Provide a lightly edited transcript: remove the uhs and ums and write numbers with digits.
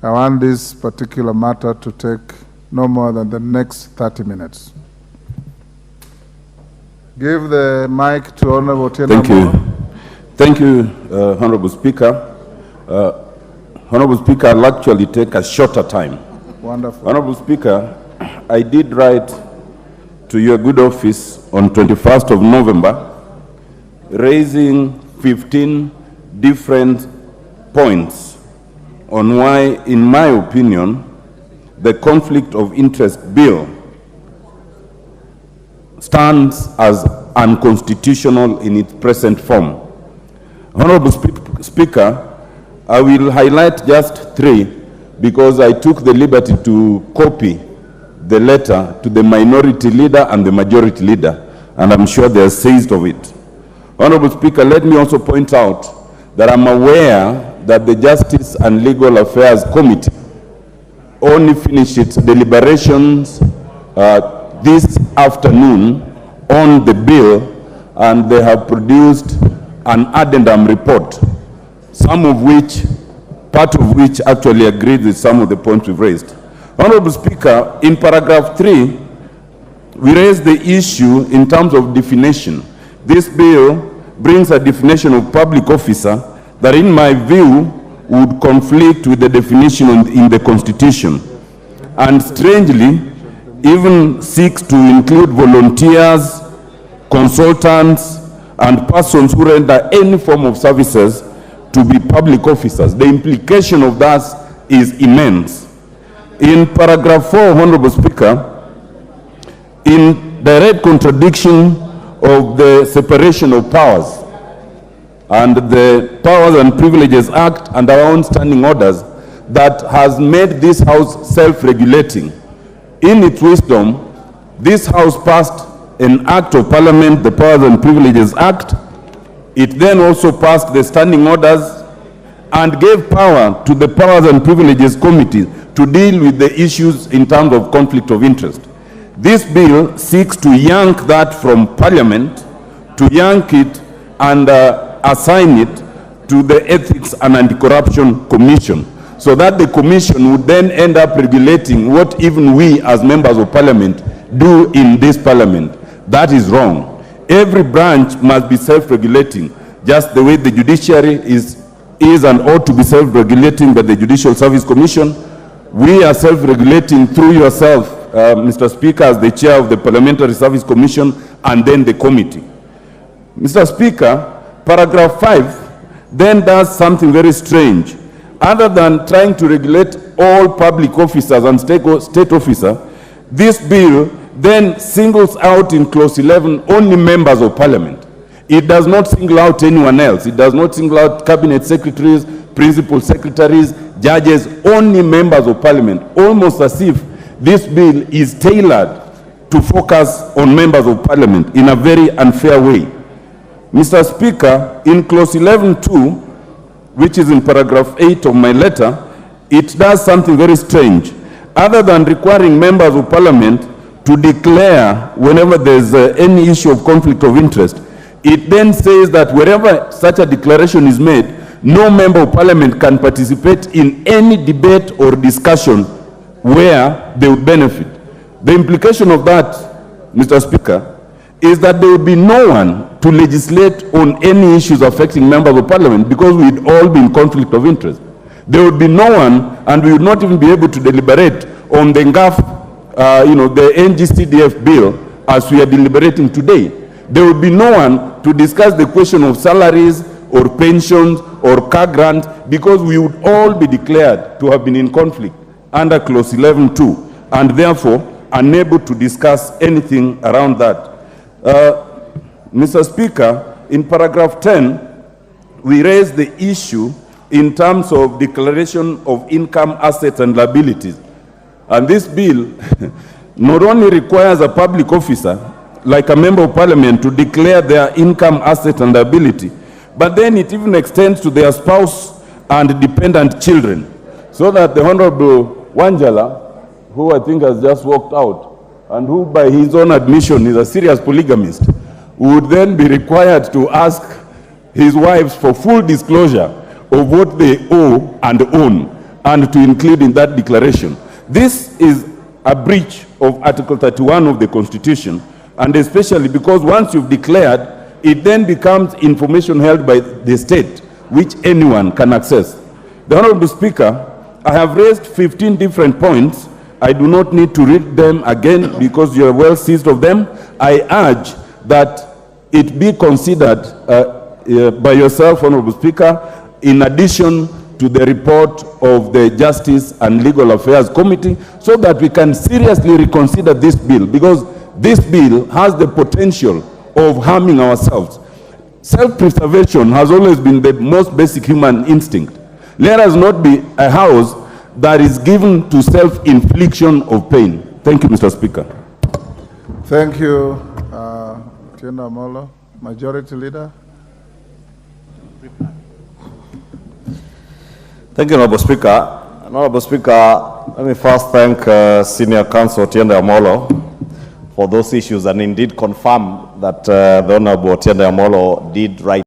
I want this particular matter to take no more than the next 30 minutes. Give the mic to Honorable Otiende. Thank you. Thank you, Honorable Speaker. Honorable Speaker, I'll actually take a shorter time. Wonderful. Honorable Speaker, I did write to your good office on 21st of November, raising 15 different points on why, in my opinion, the conflict of interest bill stands as unconstitutional in its present form. Honorable Speaker, I will highlight just 3 because I took the liberty to copy the letter to the minority leader and the majority leader, and I'm sure they are seized of it. Honorable Speaker, let me also point out that I'm aware that the Justice and Legal Affairs Committee only finished its deliberations this afternoon on the bill, and they have produced an addendum report, part of which actually agrees with some of the points we've raised. Honorable Speaker, in paragraph 3, we raised the issue in terms of definition. This bill brings a definition of public officer that, in my view, would conflict with the definition in the Constitution, and strangely, even seeks to include volunteers, consultants, and persons who render any form of services to be public officers. The implication of that is immense. In paragraph 4, Honorable Speaker, in direct contradiction of the separation of powers and the Powers and Privileges Act and our own standing orders that has made this House self-regulating, in its wisdom, this House passed an Act of Parliament, the Powers and Privileges Act. It then also passed the standing orders and gave power to the Powers and Privileges Committee to deal with the issues in terms of conflict of interest. This bill seeks to yank that from Parliament, to yank it and assign it to the Ethics and Anti-Corruption Commission, so that the Commission would then end up regulating what even we as members of Parliament do in this Parliament. That is wrong. Every branch must be self-regulating, just the way the judiciary is and ought to be self-regulating by the Judicial Service Commission. We are self-regulating through yourself, Mr. Speaker, as the chair of the Parliamentary Service Commission, and then the committee. Mr. Speaker, paragraph 5 then does something very strange. Other than trying to regulate all public officers and state officers, this bill then singles out in clause 11 only members of Parliament. It does not single out anyone else. It does not single out cabinet secretaries, principal secretaries, judges, only members of Parliament, almost as if this bill is tailored to focus on members of Parliament in a very unfair way. Mr. Speaker, in clause 11.2, which is in paragraph 8 of my letter, it does something very strange. Other than requiring members of Parliament to declare whenever there's any issue of conflict of interest, it then says that wherever such a declaration is made, no member of Parliament can participate in any debate or discussion where they would benefit. The implication of that, Mr. Speaker, is that there would be no one to legislate on any issues affecting members of Parliament, because we'd all be in conflict of interest. There would be no one, and we would not even be able to deliberate on the NGAF, the NGCDF bill as we are deliberating today. There would be no one to discuss the question of salaries or pensions or car grants, because we would all be declared to have been in conflict under clause 11.2, and therefore unable to discuss anything around that. Mr. Speaker, in paragraph 10, we raised the issue in terms of declaration of income, assets, and liabilities. And this bill not only requires a public officer, like a member of Parliament, to declare their income, asset, and liability, but then it even extends to their spouse and dependent children, so that the Honorable Wanjala, who I think has just walked out, and who by his own admission is a serious polygamist, would then be required to ask his wives for full disclosure of what they owe and own. and to include in that declaration. This is a breach of Article 31 of the Constitution, and especially because once you've declared, it then becomes information held by the state, which anyone can access. The Honorable Speaker, I have raised 15 different points. I do not need to read them again because you are well seized of them. I urge that it be considered by yourself, Honorable Speaker, in addition to the report of the Justice and Legal Affairs Committee, so that we can seriously reconsider this bill, because this bill has the potential of harming ourselves. Self-preservation has always been the most basic human instinct. Let us not be a house that is given to self-infliction of pain. Thank you, Mr. Speaker. Thank you, Otiende Amolo. Majority Leader. Thank you, Honorable Speaker. Honorable Speaker, let me first thank Senior Counsel Otiende Amolo for those issues and indeed confirm that the Honorable Otiende Amolo did write